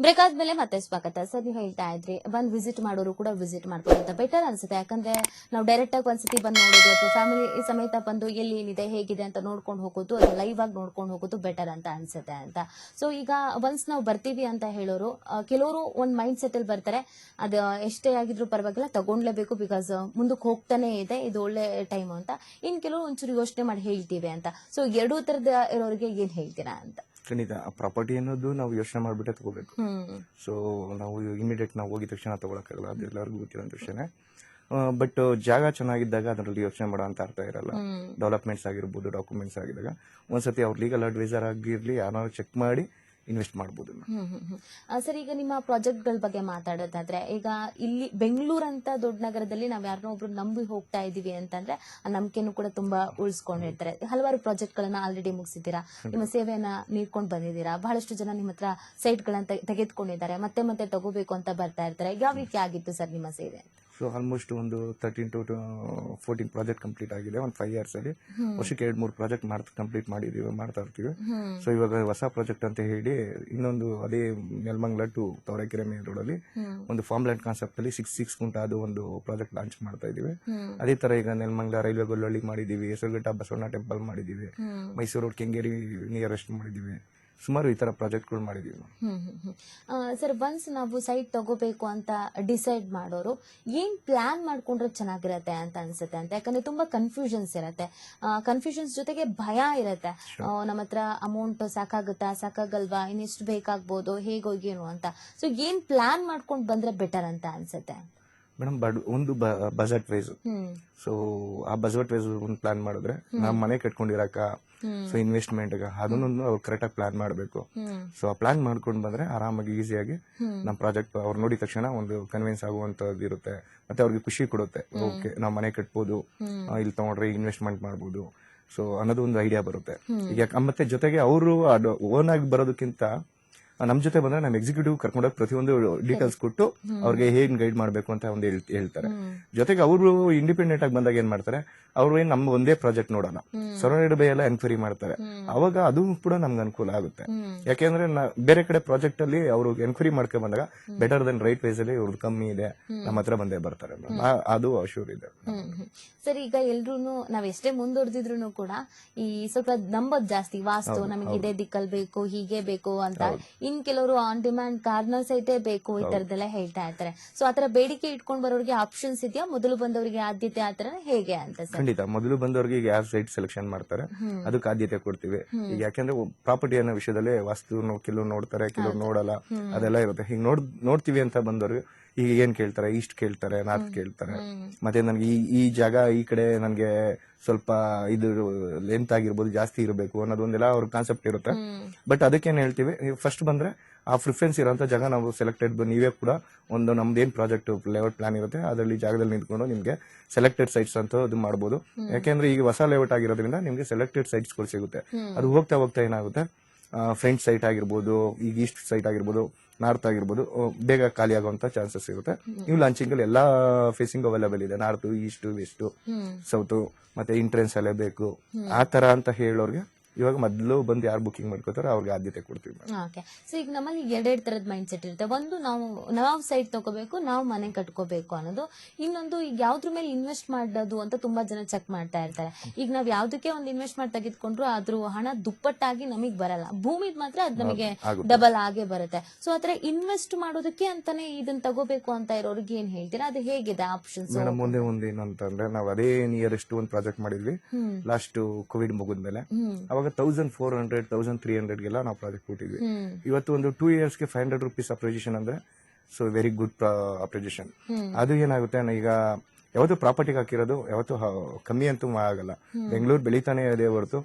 Break ಆದ್ಮೇಲೆ ಮತ್ತೆ ಸ್ವಾಗತ. ಸರ್, ನೀವು ಹೇಳ್ತಾ ಇದ್ರಿ ಬಂದ್ ವಿಸಿಟ್ ಮಾಡೋರು ಕೂಡ ವಿಸಿಟ್ ಮಾಡ್ಬೋದು ಅಂತ ಬೆಟರ್ ಅನ್ಸುತ್ತೆ. ಯಾಕಂದ್ರೆ ನಾವು ಡೈರೆಕ್ಟ್ ಆಗಿ ಒಂದ್ಸತಿ ಬಂದು ನೋಡೋದು ಅಥವಾ ಫ್ಯಾಮಿಲಿ ಸಮೇತ ಬಂದು ಎಲ್ಲಿ ಏನಿದೆ ಹೇಗಿದೆ ಅಂತ ನೋಡ್ಕೊಂಡು ಹೋಗೋದು ಅಥವಾ ಲೈವ್ ಆಗಿ ನೋಡ್ಕೊಂಡು ಹೋಗೋದು ಬೆಟರ್ ಅಂತ ಅನ್ಸುತ್ತೆ ಅಂತ. ಸೊ ಈಗ ಒನ್ಸ್ ನಾವು ಬರ್ತೀವಿ ಅಂತ ಹೇಳೋರು ಕೆಲವರು ಒಂದ್ ಮೈಂಡ್ ಸೆಟ್ ಅಲ್ಲಿ ಬರ್ತಾರೆ, ಅದು ಎಷ್ಟೇ ಆಗಿದ್ರು ಪರವಾಗಿಲ್ಲ ತಗೊಂಡ್ಲೇಬೇಕು, ಬಿಕಾಸ್ ಮುಂದಕ್ಕೆ ಹೋಗ್ತಾನೆ ಇದೆ, ಇದು ಒಳ್ಳೆ ಟೈಮ್ ಅಂತ. ಇನ್ ಕೆಲವರು ಒಂಚೂರು ಯೋಚನೆ ಮಾಡಿ ಹೇಳ್ತೀವಿ ಅಂತ. ಸೊ ಎರಡೂ ತರದ ಇರೋರಿಗೆ ಏನ್ ಹೇಳ್ತೀರಾ ಅಂತ? ಖಂಡಿತ ಪ್ರಾಪರ್ಟಿ ಅನ್ನೋದು ನಾವು ಯೋಚನೆ ಮಾಡ್ಬಿಟ್ಟೆ ತಗೋಬೇಕು. ಸೊ ನಾವು ಇಮಿಡಿಯೇಟ್ ನಾವು ಹೋಗಿದ ತಕ್ಷಣ ತಗೊಳಕ್ಕಾಗಲ್ಲ, ಅದು ಎಲ್ಲರಿಗೂ ಗೊತ್ತಿರೋ ವಿಷಯನೇ. ಬಟ್ ಜಾಗ ಚೆನ್ನಾಗಿದ್ದಾಗ ಅದರಲ್ಲಿ ಯೋಚನೆ ಮಾಡೋ ಅಂತ ಅರ್ಥ ಇರಲ್ಲ. ಡೆವಲಪ್ಮೆಂಟ್ಸ್ ಆಗಿರ್ಬೋದು, ಡಾಕ್ಯುಮೆಂಟ್ಸ್ ಆಗಿದ್ದಾಗ ಒಂದ್ಸತಿ ಅವ್ರ ಲೀಗಲ್ ಅಡ್ವೈಸರ್ ಆಗಿರ್ಲಿ ಯಾರು ಚೆಕ್ ಮಾಡಿ ಇನ್ವೆಸ್ಟ್ ಮಾಡಬಹುದು. ಸರ್, ಈಗ ನಿಮ್ಮ ಪ್ರಾಜೆಕ್ಟ್ ಗಳ ಬಗ್ಗೆ ಮಾತಾಡೋದಾದ್ರೆ, ಈಗ ಇಲ್ಲಿ ಬೆಂಗಳೂರು ಅಂತ ದೊಡ್ಡ ನಗರದಲ್ಲಿ ನಾವ್ ಯಾರನ್ನೋ ಒಬ್ರು ನಂಬಿ ಹೋಗ್ತಾ ಇದೀವಿ ಅಂತಂದ್ರೆ ಆ ನಂಬಿಕೆನೂ ಕೂಡ ತುಂಬಾ ಉಳಿಸ್ಕೊಂಡಿರ್ತಾರೆ. ಹಲವಾರು ಪ್ರಾಜೆಕ್ಟ್ ಗಳನ್ನ ಆಲ್ರೆಡಿ ಮುಗಿಸಿದ್ದೀರಾ, ನಿಮ್ಮ ಸೇವೆಯನ್ನ ನೀಡ್ಕೊಂಡು ಬಂದಿದ್ದೀರಾ, ಬಹಳಷ್ಟು ಜನ ನಿಮ್ಮ ಹತ್ರ ಸೈಟ್ ಗಳನ್ನ ತೆಗೆದುಕೊಂಡಿದ್ದಾರೆ, ಮತ್ತೆ ಮತ್ತೆ ತಗೋಬೇಕು ಅಂತ ಬರ್ತಾ ಇರ್ತಾರೆ. ಯಾವ ರೀತಿ ಆಗಿತ್ತು ಸರ್ ನಿಮ್ಮ ಸೇವೆ? ಸೊ ಆಲ್ಮೋಸ್ಟ್ ಒಂದು 13 to 14 ಪ್ರಾಜೆಕ್ಟ್ ಕಂಪ್ಲೀಟ್ ಆಗಿದೆ ಒಂದು 5 years ಅಲ್ಲಿ. ವರ್ಷಕ್ಕೆ 2-3 ಪ್ರಾಜೆಕ್ಟ್ ಮಾಡ್ತಾ ಇರ್ತೀವಿ. ಸೊ ಇವಾಗ ಹೊಸ ಪ್ರಾಜೆಕ್ಟ್ ಅಂತ ಹೇಳಿ ಇನ್ನೊಂದು ಅದೇ ನೆಲಮಂಗಲ ಟು ತವರೆಕೆರೆ ಮೇನ್ ರೋಡ್ ಅಲ್ಲಿ ಒಂದು ಫಾರ್ಮ್ ಲ್ಯಾಂಡ್ ಕಾನ್ಸೆಪ್ಟ್ ಅಲ್ಲಿ 6 ಗುಂಟ ಅದು ಒಂದು ಪ್ರಾಜೆಕ್ಟ್ ಲಾಂಚ್ ಮಾಡ್ತಾ ಇದೀವಿ. ಅದೇ ತರ ಈಗ ನೆಲಮಂಗಲ ರೈಲ್ವೆ ಗೊಲ್ಲಳ್ಳಿ ಮಾಡಿದೀವಿ, ಹೆಸರುಘಟ್ಟ ಬಸವಣ್ಣ ಟೆಂಪಲ್ ಮಾಡಿದೀವಿ, ಮೈಸೂರು ಕೆಂಗೇರಿ ನಿಯರೆಸ್ಟ್ ಮಾಡಿದೀವಿ. ಸುಮಾರು ಈ ತರ ಪ್ರಾಜೆಕ್ಟ್ಗಳು ಮಾಡಿದೀವಿ. ಸರ್, ಒನ್ಸ್ ನಾವು ಸೈಟ್ ತಗೋಬೇಕು ಅಂತ ಡಿಸೈಡ್ ಮಾಡೋರು ಏನ್ ಪ್ಲಾನ್ ಮಾಡ್ಕೊಂಡ್ರೆ ಚೆನ್ನಾಗಿರತ್ತೆ ಅಂತ ಅನ್ಸುತ್ತೆ ಅಂತ? ಯಾಕಂದ್ರೆ ತುಂಬಾ ಕನ್ಫ್ಯೂಷನ್ಸ್ ಇರತ್ತೆ, ಕನ್ಫ್ಯೂಷನ್ಸ್ ಜೊತೆಗೆ ಭಯ ಇರತ್ತೆ. ನಮ್ಮ ಹತ್ರ ಅಮೌಂಟ್ ಸಾಕಾಗಲ್ವಾ, ಇನ್ನೆಷ್ಟು ಬೇಕಾಗ್ಬೋದು, ಹೇಗೋಗೇನು ಅಂತ. ಸೊ ಏನ್ ಪ್ಲಾನ್ ಮಾಡ್ಕೊಂಡ್ ಬಂದ್ರೆ ಬೆಟರ್ ಅಂತ ಅನ್ಸುತ್ತೆ ಮೇಡಮ್? ಒಂದು ಬಜೆಟ್ ವೈಸ್. ಸೊ ಆ ಬಜೆಟ್ ವೈಸ್ ಒಂದು ಪ್ಲಾನ್ ಮಾಡಿದ್ರೆ ನಾವು ಮನೆ ಕಟ್ಕೊಂಡಿರಕ, ಸೊ ಇನ್ವೆಸ್ಟ್ಮೆಂಟ್ ಅದನ್ನೊಂದು ಅವ್ರು ಕರೆಕ್ಟ್ ಆಗಿ ಪ್ಲಾನ್ ಮಾಡಬೇಕು. ಸೊ ಆ ಪ್ಲಾನ್ ಮಾಡ್ಕೊಂಡು ಬಂದ್ರೆ ಆರಾಮಾಗಿ ಈಸಿಯಾಗಿ ನಮ್ಮ ಪ್ರಾಜೆಕ್ಟ್ ಅವ್ರು ನೋಡಿದ ತಕ್ಷಣ ಒಂದು ಕನ್ವಿನ್ಸ್ ಆಗುವಂತದ್ದು ಇರುತ್ತೆ. ಮತ್ತೆ ಅವ್ರಿಗೆ ಖುಷಿ ಕೊಡುತ್ತೆ, ಓಕೆ ನಾವು ಮನೆ ಕಟ್ಬೋದು, ಇಲ್ಲಿ ತಗೊಂಡ್ರೆ ಇನ್ವೆಸ್ಟ್ಮೆಂಟ್ ಮಾಡ್ಬೋದು, ಸೊ ಅನ್ನೋದು ಒಂದು ಐಡಿಯಾ ಬರುತ್ತೆ. ಈಗ ಮತ್ತೆ ಜೊತೆಗೆ ಅವರು ಓನ್ ಆಗಿ ಬರೋದಕ್ಕಿಂತ ನಮ್ ಜೊತೆ ಬಂದ್ರೆ ನಮ್ಮ ಎಕ್ಸಿಕ್ಯೂಟಿವ್ ಕರ್ಕೊಂಡೋಗಿ ಪ್ರತಿಯೊಂದು ಡೀಟೇಲ್ಸ್ ಕೊಟ್ಟು ಅವ್ರಿಗೆ ಏನ್ ಗೈಡ್ ಮಾಡ್ಬೇಕು ಅಂತ ಒಂದು ಹೇಳ್ತಾರೆ. ಜೊತೆಗೆ ಅವರು ಇಂಡಿಪೆಂಡೆಂಟ್ ಆಗಿ ಬಂದಾಗ ಏನ್ ಮಾಡ್ತಾರೆ, ಅವ್ರು ಏನ್ ನಮ್ಮ ಒಂದೇ ಪ್ರಾಜೆಕ್ಟ್ ನೋಡಲ್ಲ, ಸರೌಂಡೆಡ್ ಬೈ ಎಲ್ಲ ಎನ್ಕ್ವೈರಿ ಮಾಡ್ತಾರೆ. ಅವಾಗ ಅದು ಕೂಡ ನಮ್ಗೆ ಅನುಕೂಲ ಆಗುತ್ತೆ. ಯಾಕೆಂದ್ರೆ ಬೇರೆ ಕಡೆ ಪ್ರಾಜೆಕ್ಟ್ ಅಲ್ಲಿ ಅವರು ಎನ್ಕ್ವೈರಿ ಮಾಡ್ಕೊಂಡ್ ಬಂದಾಗ ಬೆಟರ್ ದನ್ ರೈಟ್ ವೈಸ್ ಅಲ್ಲಿ ಇವ್ರದ್ದು ಕಮ್ಮಿ ಇದೆ, ನಮ್ಮ ಹತ್ರ ಬಂದೇ ಬರ್ತಾರೆ. ಅದು ಅಶ್ಯೂರ್ ಇದೆ. ಸರ್, ಈಗ ಎಲ್ರು ನಾವ್ ಎಷ್ಟೇ ಮುಂದುವರೆದಿದ್ರು ಕೂಡ ಈ ಸ್ವಲ್ಪ ನಂಬೋದ್ ಜಾಸ್ತಿ, ವಾಸ್ತು ನಮಗೆ ಇದೇ ದಿಕ್ಕಲ್ ಬೇಕು, ಹೀಗೆ ಬೇಕು ಅಂತ. ಇನ್ ಕೆಲವರು ಆನ್ ಡಿಮ್ಯಾಂಡ್ ಕಾರ್ನರ್ ಸೈಟೇ ಬೇಕು, ಈ ತರದೆಲ್ಲ ಹೇಳ್ತಾ ಇರ್ತಾರೆ. ಸೊ ಆತರ ಬೇಡಿಕೆ ಇಟ್ಕೊಂಡ್ ಬರೋರಿಗೆ ಆಪ್ಷನ್ಸ್ ಇದೆಯಾ? ಮೊದಲು ಬಂದವರಿಗೆ ಆದ್ಯತೆ ಆತರ ಹೇಗೆ ಅಂತ? ಖಂಡಿತ ಮೊದಲು ಬಂದವರಿಗೆ ಯಾವ ಸೈಟ್ ಸೆಲೆಕ್ಷನ್ ಮಾಡ್ತಾರೆ ಅದಕ್ಕೆ ಆದ್ಯತೆ ಕೊಡ್ತೀವಿ. ಈಗ ಯಾಕಂದ್ರೆ ಪ್ರಾಪರ್ಟಿ ಅನ್ನೋ ವಿಷಯದಲ್ಲಿ ವಾಸ್ತು ಕೆಲವು ನೋಡ್ತಾರೆ, ಕೆಲವರು ನೋಡಲ್ಲ, ಅದೆಲ್ಲ ಇರುತ್ತೆ. ಹೀಗೆ ನೋಡ್ತೀವಿ ಅಂತ ಬಂದವ್ರಿಗೆ ಈಗ ಏನ್ ಕೇಳ್ತಾರೆ, ಈಸ್ಟ್ ಕೇಳ್ತಾರೆ, ನಾರ್ತ್ ಕೇಳ್ತಾರೆ. ಮತ್ತೆ ನನ್ಗೆ ಈ ಜಾಗ ಈ ಕಡೆ ನನ್ಗೆ ಸ್ವಲ್ಪ ಇದು ಲೆಂತ್ ಆಗಿರ್ಬೋದು, ಜಾಸ್ತಿ ಇರಬೇಕು ಅನ್ನೋದೊಂದೆಲ್ಲ ಅವ್ರ ಕಾನ್ಸೆಪ್ಟ್ ಇರುತ್ತೆ. ಬಟ್ ಅದಕ್ಕೇನ್ ಹೇಳ್ತೀವಿ, ಫಸ್ಟ್ ಬಂದ್ರೆ ಆ ಪ್ರಿಫರೆನ್ಸ್ ಇರೋಂತ ಜಾಗ ನಾವು ಸೆಲೆಕ್ಟೆಡ್, ನೀವೇ ಕೂಡ ಒಂದು ನಮ್ದೇನ್ ಪ್ರಾಜೆಕ್ಟ್ ಲೇಔಟ್ ಪ್ಲಾನ್ ಇರುತ್ತೆ ಅದರಲ್ಲಿ ಜಾಗದಲ್ಲಿ ನಿಂತ್ಕೊಂಡು ನಿಮ್ಗೆ ಸೆಲೆಕ್ಟೆಡ್ ಸೈಟ್ಸ್ ಅಂತ ಅದು ಮಾಡಬಹುದು. ಯಾಕೆಂದ್ರೆ ಈಗ ಹೊಸ ಲೇಔಟ್ ಆಗಿರೋದ್ರಿಂದ ನಿಮ್ಗೆ ಸೆಲೆಕ್ಟೆಡ್ ಸೈಟ್ಸ್ ಗಳು ಸಿಗುತ್ತೆ. ಅದು ಹೋಗ್ತಾ ಹೋಗ್ತಾ ಏನಾಗುತ್ತೆ, ಫ್ರಂಟ್ ಸೈಟ್ ಆಗಿರ್ಬೋದು, ಈಗ ಈಸ್ಟ್ ಸೈಟ್ ಆಗಿರ್ಬೋದು, ನಾರ್ತ್ ಆಗಿರ್ಬೋದು, ಬೇಗ ಖಾಲಿ ಆಗುವಂತ ಚಾನ್ಸಸ್ ಇರುತ್ತೆ. ನೀವು ಲಾಂಚಿಂಗ್ ಅಲ್ಲಿ ಎಲ್ಲಾ ಫೇಸಿಂಗ್ ಅವೈಲೇಬಲ್ ಇದೆ, ನಾರ್ತ್, ಈಸ್ಟ್, ವೆಸ್ಟ್, ಸೌತ್, ಮತ್ತೆ ಎಂಟ್ರೆನ್ಸ್ ಅಲ್ಲೇ ಬೇಕು ಆ ತರ ಅಂತ ಹೇಳೋರ್ಗೆ ಇವಾಗ ಮೊದಲು ಬಂದು ಯಾರು ಬುಕಿಂಗ್ ಮಾಡ್ಕೋತಾರೋ ಅವ್ರಿಗೆ ಆದ್ಯತೆ ಕೊಡ್ತೀವಿ. ಓಕೆ. ಸೊ ಈಗ ನಮ್ಮಲ್ಲಿ ಎರಡೆರಡು ತರದ ಮೈಂಡ್ ಸೆಟ್ ಇರುತ್ತೆ. ಒಂದು, ನಾವು ಸೈಟ್ ತಗೋಬೇಕು, ನಾವು ಮನೆ ಕಟ್ಕೋಬೇಕು ಅನ್ನೋದು. ಇನ್ನೊಂದು, ಈಗ ಯಾವ್ದ್ರ ಮೇಲೆ ಇನ್ವೆಸ್ಟ್ ಮಾಡೋದು ಅಂತ ತುಂಬಾ ಜನ ಚೆಕ್ ಮಾಡ್ತಾ ಇರ್ತಾರೆ. ಈಗ ನಾವ್ ಯಾವ್ದಕ್ಕೆ ಒಂದು ಇನ್ವೆಸ್ಟ್ ಮಾಡಿ ತೆಗೆದುಕೊಂಡ್ರು ಅದ್ರ ಹಣ ದುಪ್ಪಟ್ಟಾಗಿ ನಮಗ್ ಬರಲ್ಲ, ಭೂಮಿದ್ ಮಾತ್ರ ಅದ್ ನಮಗೆ ಡಬಲ್ ಆಗೇ ಬರುತ್ತೆ. ಸೊ ಆತರ ಇನ್ವೆಸ್ಟ್ ಮಾಡೋದಕ್ಕೆ ಅಂತಾನೆ ಇದನ್ನ ತಗೋಬೇಕು ಅಂತ ಇರೋರಿಗೆ ಏನ್ ಹೇಳ್ತೀರಾ? ಅದು ಹೇಗಿದೆ ಆಪ್ಷನ್ಸ್? ಮೇಡಮ್, ಮುಂದೆ ಏನಂತಂದ್ರೆ ನಾವು ಅದೇ ನಿಯರೆಸ್ಟ್ ಒಂದು ಪ್ರಾಜೆಕ್ಟ್ ಮಾಡಿದ್ವಿ ಲಾಸ್ಟ್ ಕೋವಿಡ್ ಮುಗಿದ್ಮೇಲೆ. ಅವಾಗ 1400, 1300 ಗೆಲ್ಲ ನಾವು ಪ್ರಾಜೆಕ್ಟ್ ಕೊಟ್ಟಿದ್ವಿ. ಇವತ್ತು ಒಂದು 2 years ಗೆ 500 rupees ಅಪ್ರಿಸಿಯೇಷನ್ ಅಂದ್ರೆ ಸೊ ವೆರಿ ಗುಡ್ ಅಪ್ರಿಸಿಯೇಷನ್. ಅದು ಏನಾಗುತ್ತೆ, ಈಗ ಯಾವತ್ತು ಪ್ರಾಪರ್ಟಿಗೆ ಹಾಕಿರೋದು ಯಾವತ್ತು ಕಮ್ಮಿ ಅಂತೂ ಆಗಲ್ಲ. ಬೆಂಗಳೂರು ಬೆಳಿತಾನೆ ಇದೆ ಹೊರತು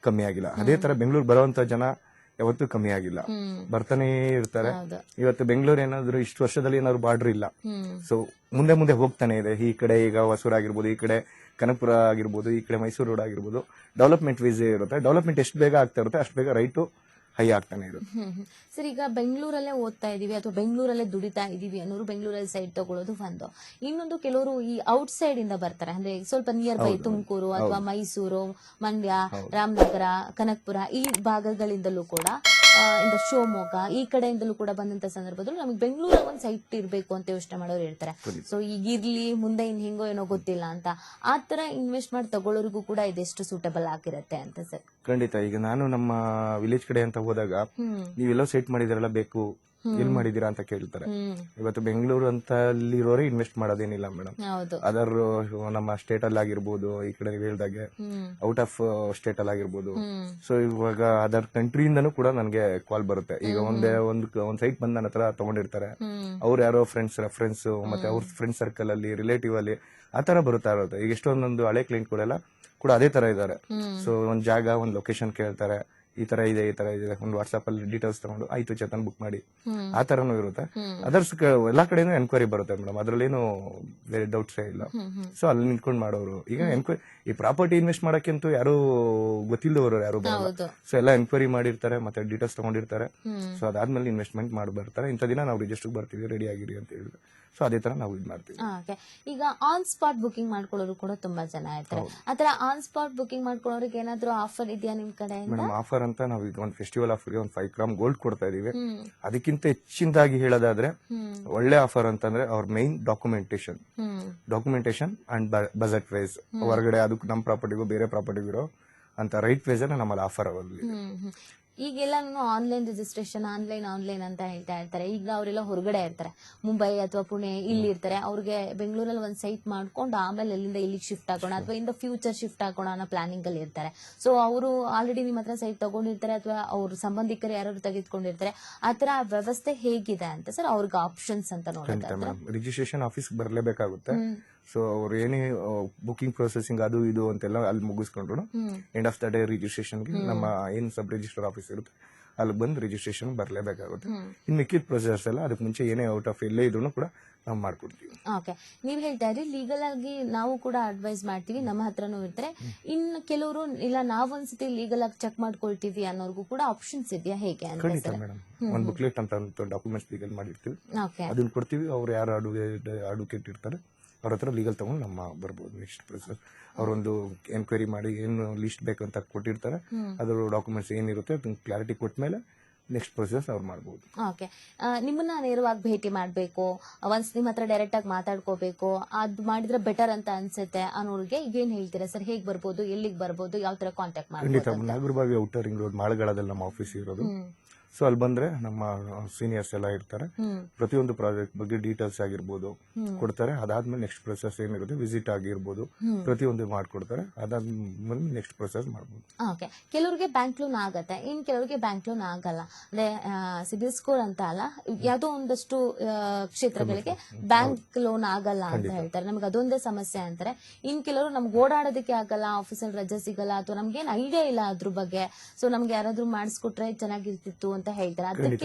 ಕಮ್ಮಿ ಆಗಿಲ್ಲ. ಅದೇ ತರ ಬೆಂಗಳೂರು ಬರುವಂತ ಜನ ಯಾವತ್ತೂ ಕಮ್ಮಿ ಆಗಿಲ್ಲ, ಬರ್ತಾನೆ ಇರ್ತಾರೆ. ಇವತ್ತು ಬೆಂಗಳೂರು ಏನಾದ್ರು ಇಷ್ಟು ವರ್ಷದಲ್ಲಿ ಏನಾದ್ರು ಬಾರ್ಡರ್ ಇಲ್ಲ, ಸೊ ಮುಂದೆ ಹೋಗ್ತಾನೆ ಇದೆ. ಈ ಕಡೆ ಈಗ ಹೊಸೂರು ಆಗಿರ್ಬೋದು, ಈ ಕಡೆ ಕನಕಪುರ ಆಗಿರ್ಬೋದು, ಈ ಕಡೆ ಮೈಸೂರು ರೋಡ್ ಆಗಿರ್ಬೋದು, ಡೆವಲಪ್ಮೆಂಟ್ ವೀಸ್ ಇರುತ್ತೆ. ಡೆವಲಪ್ಮೆಂಟ್ ಎಷ್ಟು ಬೇಗ ಆಗ್ತಾ ಇರುತ್ತೆ ಅಷ್ಟು ಬೇಗ ರೈಟು ಹೈ ಆಗ್ತಾನೆ ಇರುತ್ತೆ. ಸರ್, ಈಗ ಬೆಂಗಳೂರಲ್ಲೇ ಓದ್ತಾ ಇದೀವಿ ಅಥವಾ ಬೆಂಗಳೂರಲ್ಲೇ ದುಡಿತಾ ಇದೀವಿ ಅನ್ನೋರು ಬೆಂಗಳೂರಲ್ಲಿ ಸೈಡ್ ತಗೊಳ್ಳೋದು ಒಂದು. ಇನ್ನೊಂದು, ಕೆಲವರು ಈ ಔಟ್ ಸೈಡ್ ಇಂದ ಬರ್ತಾರೆ, ಅಂದ್ರೆ ಸ್ವಲ್ಪ ನಿಯರ್ ಬೈ ತುಮಕೂರು ಅಥವಾ ಮೈಸೂರು, ಮಂಡ್ಯ, ರಾಮನಗರ, ಕನಕಪುರ ಈ ಭಾಗಗಳಿಂದಲೂ ಕೂಡ ಇಂದ ಶಿವಮೊಗ್ಗ ಈ ಕಡೆಯಿಂದಲೂ ಕೂಡ ಬಂದಂತ ಸಂದರ್ಭದಲ್ಲಿ ನಮಗೆ ಬೆಂಗಳೂರಲ್ಲಿ ಒಂದು ಸೈಟ್ ಇರಬೇಕು ಅಂತ ಯೋಚನೆ ಮಾಡೋರು ಇರ್ತಾರೆ. ಸೊ ಈಗ ಇರ್ಲಿ ಮುಂದೆ ಇನ್ ಹೆಂಗೋ ಏನೋ ಗೊತ್ತಿಲ್ಲ ಅಂತ ಆ ತರ ಇನ್ವೆಸ್ಟ್ ಮಾಡಿ ತಗೊಳ್ಳೋರಿಗೂ ಕೂಡ ಇದೆಷ್ಟು ಸೂಟಬಲ್ ಆಗಿರುತ್ತೆ ಅಂತ ಸರ್? ಖಂಡಿತ. ಈಗ ನಾನು ನಮ್ಮ ವಿಲೇಜ್ ಕಡೆ ಅಂತ ಹೋದಾಗ ನೀವೆಲ್ಲೋ ಸೆಟ್ ಮಾಡಿದಿರಲ್ಲ ಬೇಕು ಎಲ್ ಮಾಡಿದೀರಾ ಅಂತ ಕೇಳ್ತಾರೆ. ಇವತ್ತು ಬೆಂಗಳೂರು ಅಂತ ಅಲ್ಲಿರೋರೇ ಇನ್ವೆಸ್ಟ್ ಮಾಡೋದೇನಿಲ್ಲ ಮೇಡಮ್. ಅದರ್ ನಮ್ಮ ಸ್ಟೇಟ್ ಅಲ್ಲಿ ಆಗಿರ್ಬೋದು, ಈ ಕಡೆ ನೀವು ಹೇಳ್ದಾಗೆ ಔಟ್ ಆಫ್ ಸ್ಟೇಟ್ ಅಲ್ಲಿ ಆಗಿರ್ಬೋದು. ಸೊ ಇವಾಗ ಅದರ್ ಕಂಟ್ರಿಯಿಂದನೂ ಕೂಡ ನನಗೆ ಕಾಲ್ ಬರುತ್ತೆ. ಈಗ ಒಂದ್ ಸೈಟ್ ಬಂದ್ ನನ್ನ ಹತ್ರ ತಗೊಂಡಿರ್ತಾರೆ, ಅವ್ರು ಯಾರೋ ಫ್ರೆಂಡ್ಸ್ ರೆಫರೆನ್ಸ್ ಮತ್ತೆ ಅವ್ರ ಫ್ರೆಂಡ್ ಸರ್ಕಲ್ ಅಲ್ಲಿ ರಿಲೇಟಿವ್ ಅಲ್ಲಿ ಆತರ ಬರುತ್ತಾ ಇರುತ್ತೆ. ಈಗ ಎಷ್ಟೊಂದೊಂದು ಹಳೆ ಕ್ಲೈಂಟ್ ಕೂಡ ಅದೇ ತರ ಇದಾರೆ. ಸೊ ಒಂದ್ ಜಾಗ ಒಂದ್ ಲೊಕೇಶನ್ ಕೇಳ್ತಾರೆ, ಈ ತರ ಇದೆ ಒಂದು ವಾಟ್ಸ್ಆಪ್ ಅಲ್ಲಿ ಡೀಟೇಲ್ಸ್ ತಗೊಂಡು ಆಯ್ತು ಚೇತನ್ ಬುಕ್ ಮಾಡಿ, ಆ ತರನು ಇರುತ್ತೆ. ಅದರ್ಸ್ ಎಲ್ಲಾ ಕಡೆನೂ ಎನ್ಕ್ವೈರಿ ಬರುತ್ತೆ ಮೇಡಮ್, ಅದ್ರಲ್ಲೇನು ಬೇರೆ ಡೌಟ್ಸ್ ಇಲ್ಲ. ಸೊ ಅಲ್ಲಿ ನಿಂತ್ಕೊಂಡು ಮಾಡೋರು. ಈಗ ಎನ್ಕ್ವೈರಿ ಈ ಪ್ರಾಪರ್ಟಿ ಇನ್ವೆಸ್ಟ್ ಮಾಡಕ್ಕಂತೂ ಯಾರು ಗೊತ್ತಿಲ್ಲದವರು ಯಾರು ಬರಲ್ಲ. ಸೊ ಎಲ್ಲ ಎನ್ಕ್ವೈರಿ ಮಾಡಿರ್ತಾರೆ ಮತ್ತೆ ಡೀಟೇಲ್ಸ್ ತಗೊಂಡಿರ್ತಾರೆ. ಸೊ ಅದಾದ್ಮೇಲೆ ಇನ್ವೆಸ್ಟ್ಮೆಂಟ್ ಮಾಡಿ ಬರ್ತಾರೆ. ಇಂಥ ದಿನ ನಾವು ರಿಜಿಸ್ಟರ್ ಬರ್ತೀವಿ, ರೆಡಿ ಆಗಿರಿ ಅಂತ ಹೇಳಿದ್ರೆ ಸೊ ಅದೇ ತರ ನಾವು ಇದು ಮಾಡ್ತೀವಿ. ಈಗ ಆನ್ ಸ್ಪಾಟ್ ಬುಕಿಂಗ್ ಮಾಡ್ಕೊಳ್ಳೋರು ಕೂಡ ತುಂಬಾ ಜನ ಇರ್ತಾರೆ. ಆತರ ಆನ್ ಸ್ಪಾಟ್ ಬುಕಿಂಗ್ ಮಾಡ್ಕೊಳ್ಳೋರಿಗೆ ಏನಾದ್ರು ಆಫರ್ ಇದೆಯಾ ನಿಮ್ ಕಡೆ? ಮೇಡಮ್ ಆಫರ್ ಅಂತ ನಾವು ಈಗ ಒಂದು ಫೆಸ್ಟಿವಲ್ ಆಫರ್ಗೆ ಒಂದು 5 ಗ್ರಾಮ್ ಗೋಲ್ಡ್ ಕೊಡ್ತಾ ಇದೀವಿ. ಅದಕ್ಕಿಂತ ಹೆಚ್ಚಿನದಾಗಿ ಹೇಳೋದಾದ್ರೆ ಒಳ್ಳೆ ಆಫರ್ ಅಂತಂದ್ರೆ ಅವ್ರ main documentation and budget wise ಹೊರಗಡೆ ಅದಕ್ಕೆ ನಮ್ಮ ಪ್ರಾಪರ್ಟಿಗೂ ಬೇರೆ ಪ್ರಾಪರ್ಟಿಗೂ ಇರೋ ಅಂತ ರೈಟ್ ವೈಸ್ ನಮ್ಮಲ್ಲಿ ಆಫರ್ ಅವಲ್ಲಿ. ಈಗೆಲ್ಲ ಆನ್ಲೈನ್ ರಿಜಿಸ್ಟ್ರೇಷನ್ ಆನ್ಲೈನ್ ಅಂತ ಹೇಳ್ತಾ ಇರ್ತಾರೆ. ಈಗ ಅವರೆಲ್ಲ ಹೊರಗಡೆ ಇರ್ತಾರೆ, ಮುಂಬೈ ಅಥವಾ ಪುಣೆ ಇಲ್ಲಿ ಇರ್ತಾರೆ. ಅವ್ರಿಗೆ ಬೆಂಗಳೂರಲ್ಲಿ ಒಂದು ಸೈಟ್ ಮಾಡ್ಕೊಂಡು ಆಮೇಲೆ ಎಲ್ಲಿಂದ ಇಲ್ಲಿಗೆ ಶಿಫ್ಟ್ ಆಗೋಣ ಅಥವಾ ಇಂದ ಫ್ಯೂಚರ್ ಶಿಫ್ಟ್ ಆಗೋಣ ಅನ್ನೋ ಪ್ಲಾನಿಂಗ್ ಅಲ್ಲಿ ಇರ್ತಾರೆ. ಸೊ ಅವರು ಆಲ್ರೆಡಿ ನಿಮ್ಮ ಹತ್ರ ಸೈಟ್ ತಗೊಂಡಿರ್ತಾರೆ ಅಥವಾ ಅವ್ರ ಸಂಬಂಧಿಕರು ಯಾರು ತೆಗೆದುಕೊಂಡಿರ್ತಾರೆ. ಆತರ ವ್ಯವಸ್ಥೆ ಹೇಗಿದೆ ಅಂತ ಸರ್ ಅವ್ರಿಗೆ ಆಪ್ಷನ್ಸ್ ಅಂತ ನೋಡಿದ್ರೆ? Registration office ಬರಲೇಬೇಕಾಗುತ್ತೆ. ಸೊ ಅವ್ರು ಏನೇ ಬುಕಿಂಗ್ ಪ್ರೊಸೆಸಿಂಗ್ ಅದು ಇದು ಅಂತೆಲ್ಲ ಅಲ್ಲಿ ಮುಗಿಸ್ಕೊಂಡ್ರು ಎಂಡ್ ಆಫ್ ದ ಡೇ ರಿಜಿಸ್ಟ್ರೇಷನ್ಗೆ ನಮ್ಮ ಏನ್ ಸಬ್ ರಿಜಿಸ್ಟರ್ ಆಫೀಸ್ ಇರುತ್ತೆ ಅಲ್ಲಿ ಬಂದು ರಿಜಿಸ್ಟ್ರೇಷನ್ ಬರಲೇಬೇಕಾಗುತ್ತೆ. ಇನ್ ಮಿಕ್ಕಿದ ಪ್ರೊಸೆಸ್ ಎಲ್ಲ ಅದಕ್ಕೆ ಮುಂಚೆ ಏನೇ ಔಟ್ ಆಫ್ ಎಲ್ಲೇ ಇದ್ರು ಕೂಡ ನಾವು ಮಾಡ್ಕೊಡ್ತೀವಿ. ಓಕೆ, ನೀವ್ ಹೇಳ್ತಾ ಇದ್ರಿ ಲೀಗಲ್ ಆಗಿ ನಾವು ಕೂಡ ಅಡ್ವೈಸ್ ಮಾಡ್ತೀವಿ, ನಮ್ಮ ಹತ್ರನೂ ಇರ್ತಾರೆ. ಇನ್ನು ಕೆಲವರು ಇಲ್ಲ ನಾವೊಂದ್ಸತಿ ಲೀಗಲ್ ಆಗಿ ಚೆಕ್ ಮಾಡ್ಕೊಳ್ತೀವಿ ಅನ್ನೋರ್ಗೂ ಕೂಡ ಆಪ್ಷನ್ಸ್ ಇದೆಯಾ ಹೇಗೆ ಅಂತ? ಖಂಡಿತ ಮೇಡಮ್, ಒಂದು ಬುಕ್ಲೆಟ್ ಅಂತ ಡಾಕ್ಯುಮೆಂಟ್ಸ್ ಲೀಗಲ್ ಮಾಡಿರ್ತೀವಿ, ಅದನ್ನ ಕೊಡ್ತೀವಿ. ಅವ್ರು ಯಾರು ಅಡ್ವೊಕೇಟ್ ಇರ್ತಾರೆ ಅವ್ರ ಹತ್ರ ಲೀಗಲ್ ತಗೊಂಡು ನಮ್ಮ ಬರ್ಬೋದು. ನೆಕ್ಸ್ಟ್ ಪ್ರೊಸೆಸ್ ಅವರೊಂದು ಎನ್ಕ್ವೈರಿ ಮಾಡಿ ಏನು ಲಿಸ್ಟ್ ಬೇಕಂತ ಕೊಟ್ಟಿರ್ತಾರೆ, ಅದ್ರ ಡಾಕ್ಯುಮೆಂಟ್ಸ್ ಏನಿರುತ್ತೆ ಅದನ್ನ ಕ್ಲಾರಿಟಿ ಕೊಟ್ಟ ಮೇಲೆ ನೆಕ್ಸ್ಟ್ ಪ್ರೊಸೆಸ್ ಅವ್ರು ಮಾಡ್ಬೋದು. ಓಕೆ, ನಿಮ್ಮನ್ನ ನೇರವಾಗಿ ಭೇಟಿ ಮಾಡಬೇಕು, ಒನ್ಸ್ ನಿಮ್ಮ ಹತ್ರ ಡೈರೆಕ್ಟ್ ಆಗಿ ಮಾತಾಡ್ಕೋಬೇಕು, ಅದು ಮಾಡಿದ್ರೆ ಬೆಟರ್ ಅಂತ ಅನ್ಸುತ್ತೆ ಅನ್ನೋರಿಗೆ ಏನ್ ಹೇಳ್ತೀರಾ ಸರ್? ಹೇಗ್ ಬರ್ಬೋದು, ಎಲ್ಲಿಗೆ ಬರ್ಬೋದು, ಯಾವ ತರ ಕಾಂಟ್ಯಾಕ್ಟ್ ಮಾಡ್ಬೋದು? ಖಂಡಿತ ನಾಗರಬಾವಿ ಔಟರ್ ರಿಂಗ್ ರೋಡ್ ಮಾಳಗಳದಲ್ಲಿ ನಮ್ಮ ಆಫೀಸ್ ಇರೋದು. ಸೊ ಅಲ್ಲಿ ಬಂದ್ರೆ ನಮ್ಮ ಸೀನಿಯರ್ಸ್ ಎಲ್ಲ ಇರ್ತಾರೆ. ಪ್ರತಿಯೊಂದು ಪ್ರಾಜೆಕ್ಟ್ ಬಗ್ಗೆ ಡೀಟೇಲ್ಸ್ ಆಗಿರ್ಬೋದು ಕೊಡ್ತಾರೆ. ಅದಾದ್ಮೇಲೆ ನೆಕ್ಸ್ಟ್ ಪ್ರೊಸೆಸ್ ಏನಿರುತ್ತೆ ವಿಸಿಟ್ ಆಗಿರ್ಬೋದು ಪ್ರತಿಯೊಂದು ಮಾಡ್ಕೊಡ್ತಾರೆ. ಅದಾದ್ಮೇಲೆ ನೆಕ್ಸ್ಟ್ ಪ್ರೊಸೆಸ್ ಮಾಡ್ಬೋದು. ಓಕೆ, ಕೆಲವರಿಗೆ ಬ್ಯಾಂಕ್ ಲೋನ್ ಆಗತ್ತೆ, ಇನ್ ಕೆಲವರಿಗೆ ಬ್ಯಾಂಕ್ ಲೋನ್ ಆಗಲ್ಲ. ಅಂದ್ರೆ ಸಿಬಿಲ್ ಸ್ಕೋರ್ ಅಂತ ಅಲ್ಲ, ಯಾವುದೋ ಒಂದಷ್ಟು ಕ್ಷೇತ್ರಗಳಿಗೆ ಬ್ಯಾಂಕ್ ಲೋನ್ ಆಗಲ್ಲ ಅಂತ ಹೇಳ್ತಾರೆ. ನಮ್ಗೆ ಅದೊಂದೇ ಸಮಸ್ಯೆ ಅಂತಾರೆ. ಇನ್ ಕೆಲವರು ನಮ್ಗೆ ಓಡಾಡೋದಕ್ಕೆ ಆಗಲ್ಲ, ಆಫೀಸಲ್ಲಿ ರಜೆ ಸಿಗಲ್ಲ, ಅಥವಾ ನಮ್ಗೆ ಏನ್ ಐಡಿಯಾ ಇಲ್ಲ ಅದ್ರ ಬಗ್ಗೆ. ಸೊ ನಮ್ಗೆ ಯಾರಾದ್ರೂ ಮಾಡಿಸ್ಕೊಟ್ರೆ ಚೆನ್ನಾಗಿರ್ತಿತ್ತು ಅಂತ ಹೇಳ್ತಾರೆ.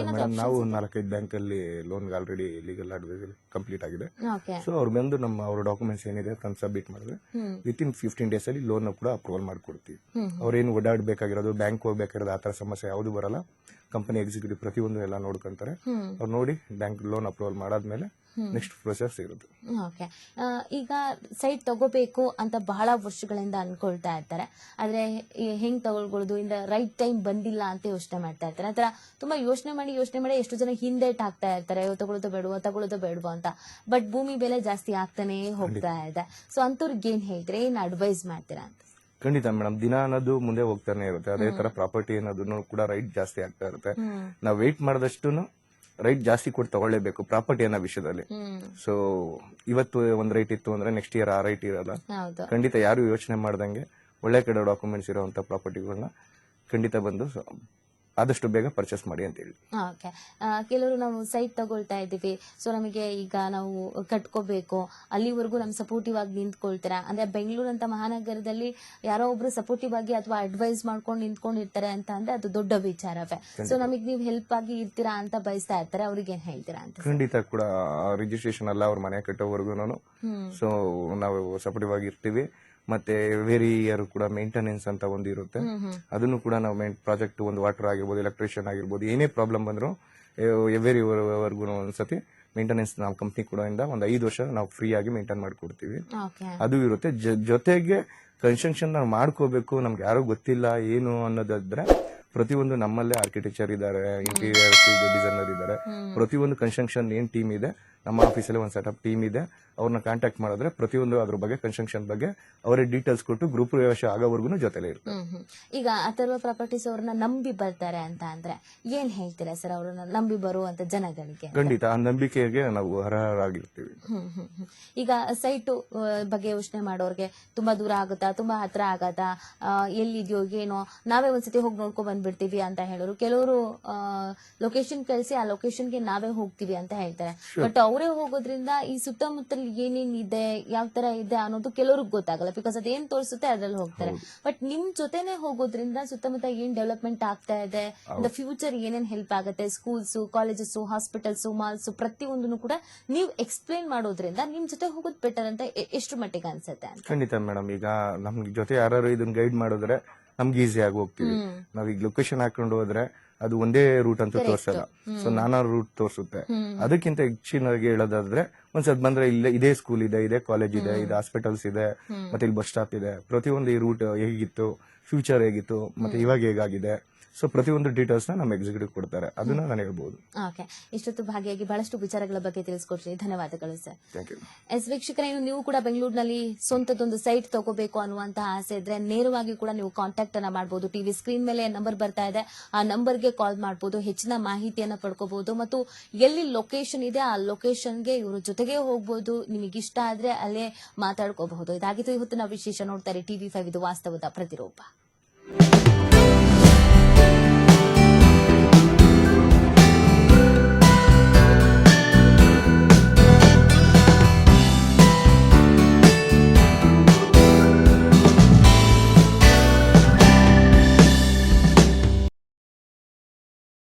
ನಾವು 4-5 ಬ್ಯಾಂಕ್ ಅಲ್ಲಿ loan already legal advice complete ಆಗಿದೆ. ಸೊ ಅವ್ರು ಬಂದು ಅವ್ರ ಡಾಕ್ಯುಮೆಂಟ್ಸ್ ಏನಿದೆ ತಂದು ಸಬ್ಮಿಟ್ ಮಾಡಿದ್ರೆ ವಿತಿನ್ 15 ಡೇಸ್ ಅಲ್ಲಿ ಲೋನ್ ಕೂಡ ಅಪ್ರೂವಲ್ ಮಾಡ್ಕೊಡ್ತೀವಿ. ಅವ್ರೇನು ಓಡಾಡಬೇಕಾಗಿರೋದು ಬ್ಯಾಂಕ್ ಹೋಗ್ಬೇಕಾಗಿರೋದು ಆತರ ಸಮಸ್ಯೆ ಯಾವುದು ಬರಲ್ಲ. ಕಂಪನಿ ಎಕ್ಸಿಕ್ಯೂಟಿವ್ ಪ್ರತಿಯೊಂದು ಎಲ್ಲ ನೋಡ್ಕೊಂತಾರೆ. ಅವ್ರು ನೋಡಿ ಬ್ಯಾಂಕ್ ಲೋನ್ ಅಪ್ರೂವಲ್ ಮಾಡಾದ್ಮೇಲೆ ನೆಕ್ಸ್ಟ್ ಪ್ರೊಸೆಸ್ ಇರುತ್ತೆ. ಓಕೆ, ಈಗ ಸೈಟ್ ತಗೋಬೇಕು ಅಂತ ಬಹಳ ವರ್ಷಗಳಿಂದ ಅನ್ಕೊಳ್ತಾ ಇರ್ತಾರೆ, ಆದ್ರೆ ಹೆಂಗ್ ತಗೊಳ್ಬಹುದು ಇಂದ ರೈಟ್ ಟೈಮ್ ಬಂದಿಲ್ಲ ಅಂತ ಯೋಚನೆ ಮಾಡ್ತಾ ಇರ್ತಾರೆ. ಆತರ ತುಂಬಾ ಯೋಚನೆ ಮಾಡಿ ಎಷ್ಟು ಜನ ಹಿಂದೇಟ್ ಆಗ್ತಾ ಇರ್ತಾರೆ, ತಗೊಳ್ಳೋದು ಬೇಡವೋ ಅಂತ. ಬಟ್ ಭೂಮಿ ಬೆಲೆ ಜಾಸ್ತಿ ಆಗ್ತಾನೆ ಹೋಗ್ತಾ ಇದೆ. ಸೊ ಅಂತವ್ರಿಗೆ ಏನ್ ಹೇಳ್ತೀರಾ, ಏನ್ ಅಡ್ವೈಸ್ ಮಾಡ್ತೀರಾ ಅಂತ? ಖಂಡಿತ ಮೇಡಮ್, ದಿನ ಅನ್ನೋದು ಮುಂದೆ ಹೋಗ್ತಾನೆ ಇರುತ್ತೆ. ಅದೇ ತರ ಪ್ರಾಪರ್ಟಿ ಅನ್ನೋದನ್ನು ಕೂಡ ರೈಟ್ ಜಾಸ್ತಿ ಆಗ್ತಾ ಇರುತ್ತೆ. ನಾವು ವೆಯ್ಟ್ ಮಾಡಿದಷ್ಟು ರೈಟ್ ಜಾಸ್ತಿ ಕೊಟ್ಟು ತಗೊಳ್ಳೇಬೇಕು ಪ್ರಾಪರ್ಟಿ ಅನ್ನೋ ವಿಷಯದಲ್ಲಿ. ಸೊ ಇವತ್ತು ಒಂದ್ ರೈಟ್ ಇತ್ತು ಅಂದ್ರೆ ನೆಕ್ಸ್ಟ್ ಇಯರ್ ಆ ರೈಟ್ ಇರಲ್ಲ. ಖಂಡಿತ ಯಾರು ಯೋಚನೆ ಮಾಡ್ದಂಗೆ ಒಳ್ಳೆ ಕಡೆ ಡಾಕ್ಯುಮೆಂಟ್ಸ್ ಇರುವಂತ ಪ್ರಾಪರ್ಟಿಗಳನ್ನ ಖಂಡಿತ ಬಂದು ಆದಷ್ಟು ಬೇಗ ಪರ್ಚೇಸ್ ಮಾಡಿ ಅಂತ ಹೇಳಿ. ಓಕೆ, ಕೆಲವರು ನಾವು ಸೈಟ್ ತಗೊಳ್ತಾ ಇದ್ದೀವಿ, ಸೊ ನಮಗೆ ಈಗ ನಾವು ಕಟ್ಕೋಬೇಕು, ಅಲ್ಲಿವರೆಗೂ ನಮ್ ಸಪೋರ್ಟಿವ್ ಆಗಿ ನಿಂತ್ಕೊಳ್ತೀರಾ? ಅಂದ್ರೆ ಬೆಂಗಳೂರು ಅಂತ ಮಹಾನಗರದಲ್ಲಿ ಯಾರೋ ಒಬ್ರು ಸಪೋರ್ಟಿವ್ ಆಗಿ ಅಥವಾ ಅಡ್ವೈಸ್ ಮಾಡ್ಕೊಂಡು ನಿಂತ್ಕೊಂಡಿರ್ತಾರೆ ಅಂತ ಅಂದ್ರೆ ಅದು ದೊಡ್ಡ ವಿಚಾರವೇ. ಸೊ ನಮಗೆ ನೀವು ಹೆಲ್ಪ್ ಆಗಿ ಇರ್ತೀರಾ ಅಂತ ಬಯಸ್ತಾ ಇರ್ತಾರೆ, ಅವ್ರಿಗೆ ಏನ್ ಹೇಳ್ತೀರಾ ಅಂತ? ಖಂಡಿತ ಕೂಡ ರಿಜಿಸ್ಟ್ರೇಷನ್ ಅಲ್ಲ, ಅವ್ರ ಮನೆ ಕಟ್ಟೋವರೆಗೂ ಸೊ ನಾವು ಸಪೋರ್ಟಿವ್ ಆಗಿ ಇರ್ತೀವಿ. ಮತ್ತೆ ಎವ್ರಿ ಇಯರ್ ಕೂಡ ಮೇಂಟೆನೆನ್ಸ್ ಅಂತ ಒಂದು ಇರುತ್ತೆ, ಅದನ್ನು ಕೂಡ ನಾವು ಪ್ರಾಜೆಕ್ಟ್ ಒಂದು ವಾಟರ್ ಆಗಿರ್ಬೋದು, ಎಲೆಕ್ಟ್ರಿಷಿಯನ್ ಆಗಿರ್ಬೋದು, ಏನೇ ಪ್ರಾಬ್ಲಮ್ ಬಂದ್ರು ಎವ್ರಿ ವರ್ಗು ಒಂದ್ಸತಿ ಮೇಂಟೆನೆನ್ಸ್ ನಾವು ಕಂಪ್ನಿ ಕೂಡ ಇಂದ ಒಂದು 5 ವರ್ಷ ನಾವು ಫ್ರೀ ಆಗಿ ಮೇಂಟೈನ್ ಮಾಡ್ಕೊಡ್ತೀವಿ. ಅದು ಇರುತ್ತೆ. ಜೊತೆಗೆ ಕನ್ಸ್ಟ್ರಕ್ಷನ್ ನಾವು ಮಾಡ್ಕೋಬೇಕು, ನಮ್ಗೆ ಯಾರು ಗೊತ್ತಿಲ್ಲ ಏನು ಅನ್ನೋದಾದ್ರೆ ಪ್ರತಿಯೊಂದು ನಮ್ಮಲ್ಲೇ ಆರ್ಕಿಟೆಕ್ಚರ್ ಇದ್ದಾರೆ, ಇಂಟೀರಿಯರ್ ಡಿಸೈನರ್ ಇದ್ದಾರೆ. ಪ್ರತಿಯೊಂದು ಕನ್ಸ್ಟ್ರಕ್ಷನ್ ಏನ್ ಟೀಮ್ ಇದೆ ನಮ್ಮ ಆಫೀಸಲ್ಲಿ ಒಂದು ಸೆಟಪ್ ಟೀಮ್ ಇದೆ. ಅವ್ರನ್ನ ಕಾಂಟ್ಯಾಕ್ಟ್ ಮಾಡಿದ್ರೆ ಪ್ರತಿಯೊಂದು ಅದ್ರ ಬಗ್ಗೆ ಕನ್ಸ್ಟ್ರಕ್ಷನ್ ಬಗ್ಗೆ ಅವರೇ ಡೀಟೇಲ್ಸ್ ಕೊಟ್ಟು ಗ್ರೂಪ್ ಪ್ರವೇಶ ಆಗೋವರೆಗೂ ಜೊತೆಲೇ ಇರ್ತಾರೆ. ಈಗ ಅಥರ್ವ ಪ್ರಾಪರ್ಟೀಸ್ ಅವ್ರನ್ನ ನಂಬಿ ಬರ್ತಾರೆ ಅಂತ ಅಂದ್ರೆ ಏನ್ ಹೇಳ್ತೀರಾ ಸರ್ ಅವ್ರನ್ನ ನಂಬಿ ಬರುವಂತ ಜನಗಳಿಗೆ? ಖಂಡಿತ ಆ ನಂಬಿಕೆಗೆ ನಾವು ಅರ್ಹರಾಗಿರ್ತೀವಿ. ಈಗ ಸೈಟ್ ಬಗ್ಗೆ ಯೋಚನೆ ಮಾಡೋರ್ಗೆ ತುಂಬಾ ದೂರ ಆಗುತ್ತಾ, ತುಂಬಾ ಹತ್ರ ಆಗತ್ತಾ, ಎಲ್ಲಿದ್ಯೋ ಏನೋ ನಾವೇ ಒಂದ್ಸತಿ ಹೋಗಿ ನೋಡ್ಕೊಂಡ್ ಬಂದ್ಬಿಡ್ತೀವಿ ಅಂತ ಹೇಳೋರು, ಕೆಲವರು ಲೊಕೇಶನ್ ಕಳಿಸಿ ಆ ಲೊಕೇಶನ್ಗೆ ನಾವೇ ಹೋಗ್ತೀವಿ ಅಂತ ಹೇಳ್ತಾರೆ. ಬಟ್ ಅವರೇ ಹೋಗೋದ್ರಿಂದ ಈ ಸುತ್ತಮುತ್ತಲ ಏನೇನ್ ಇದೆ, ಯಾವ ತರ ಇದೆ ಅನ್ನೋದು ಕೆಲವ್ರಿಗೆ ಗೊತ್ತಾಗಲ್ಲ. ಬಿಕಾಸ್ ಅದೇನ್ ತೋರಿಸುತ್ತೆ ಅದ್ರಲ್ಲಿ ಹೋಗ್ತಾರೆ. ಬಟ್ ನಿಮ್ ಜೊತೆನೆ ಹೋಗೋದ್ರಿಂದ ಸುತ್ತಮುತ್ತ ಏನ್ ಡೆವಲಪ್ಮೆಂಟ್ ಆಗ್ತಾ ಇದೆ, ದ ಫ್ಯೂಚರ್ ಏನೇನ್ ಹೆಲ್ಪ್ ಆಗುತ್ತೆ, ಸ್ಕೂಲ್ಸ್, ಕಾಲೇಜಸ್, ಹಾಸ್ಪಿಟಲ್ಸ್, ಮಾಲ್ಸ್ ಪ್ರತಿಯೊಂದನ್ನು ಕೂಡ ನೀವು ಎಕ್ಸ್ಪ್ಲೇನ್ ಮಾಡೋದ್ರಿಂದ ನಿಮ್ ಜೊತೆ ಹೋಗೋದು ಬೆಟರ್ ಅಂತ ಎಷ್ಟು ಮಟ್ಟಿಗೆ ಅನ್ಸುತ್ತೆ? ಖಂಡಿತ ಮೇಡಮ್. ಈಗ ನಮ್ ಜೊತೆ ಯಾರು ಇದನ್ನ ಗೈಡ್ ಮಾಡಿದ್ರೆ ನಮ್ಗೆ ಈಸಿ ಆಗಿ ಹೋಗ್ತೀವಿ. ನಾವೀಗ ಲೊಕೇಶನ್ ಹಾಕೊಂಡು ಹೋದ್ರೆ ಅದು ಒಂದೇ ರೂಟ್ ಅಂತೂ ತೋರ್ಸಲ್ಲ, ಸೊ ನಾನಾ ರೂಟ್ ತೋರಿಸುತ್ತೆ. ಅದಕ್ಕಿಂತ ಹೆಚ್ಚಿನಾಗಿ ಹೇಳೋದಾದ್ರೆ ಒಂದ್ಸತ್ ಬಂದ್ರೆ ಇದೇ ಸ್ಕೂಲ್ ಇದೆ, ಇದೇ ಕಾಲೇಜ್ ಇದೆ, ಇದು ಹಾಸ್ಪಿಟಲ್ಸ್ ಇದೆ, ಮತ್ತೆ ಇಲ್ಲಿ ಬಸ್ ಸ್ಟಾಪ್ ಇದೆ. ಪ್ರತಿಯೊಂದು ಈ ರೂಟ್ ಹೇಗಿತ್ತು, ಫ್ಯೂಚರ್ ಹೇಗಿತ್ತು, ಮತ್ತೆ ಇವಾಗ ಹೇಗಾಗಿದೆ, ಸೊ ಪ್ರತಿಯೊಂದು ಡೀಟೇಲ್ಸ್ ನ ನಮ್ಮ ಎಕ್ಸಿಕ್ಯೂಟಿವ್ ಕೊಡ್ತಾರೆ. ಅದನ್ನ ನಾನು ಹೇಳ್ಬಹುದು. ಓಕೆ, ಇಷ್ಟೊತ್ತು ಭಾಗಿಯಾಗಿ ಬಹಳಷ್ಟು ವಿಚಾರಗಳ ಬಗ್ಗೆ ತಿಳಿಸ್ಕೊಟ್ರಿ, ಧನ್ಯವಾದಗಳು ಸರ್. Thank you. ವೀಕ್ಷಕರೇನು ನೀವು ಕೂಡ ಬೆಂಗಳೂರಿನಲ್ಲಿ ಸ್ವಂತದೊಂದು ಸೈಟ್ ತಗೋಬೇಕು ಅನ್ನುವಂತ ಆಸೆ ಇದ್ರೆ ನೇರವಾಗಿ ಕೂಡ ನೀವು ಕಾಂಟ್ಯಾಕ್ಟ್ ಅನ್ನ ಮಾಡಬಹುದು. ಟಿವಿ ಸ್ಕ್ರೀನ್ ಮೇಲೆ ನಂಬರ್ ಬರ್ತಾ ಇದೆ, ಆ ನಂಬರ್ಗೆ ಕಾಲ್ ಮಾಡಬಹುದು, ಹೆಚ್ಚಿನ ಮಾಹಿತಿಯನ್ನ ಪಡ್ಕೋಬಹುದು ಮತ್ತು ಎಲ್ಲಿ ಲೊಕೇಶನ್ ಇದೆ ಆ ಲೊಕೇಶನ್ಗೆ ಇವರು ಜೊತೆಗೆ ಹೋಗಬಹುದು. ನಿಮಗೆ ಇಷ್ಟ ಆದ್ರೆ ಅಲ್ಲೇ ಮಾತಾಡ್ಕೋಬಹುದು. ಇದಾಗಿತ್ತು ಇವತ್ತಿನ ವಿಶೇಷ. ನೋಡ್ತಾರೆ TV5, ಇದು ವಾಸ್ತವದ ಪ್ರತಿರೂಪ.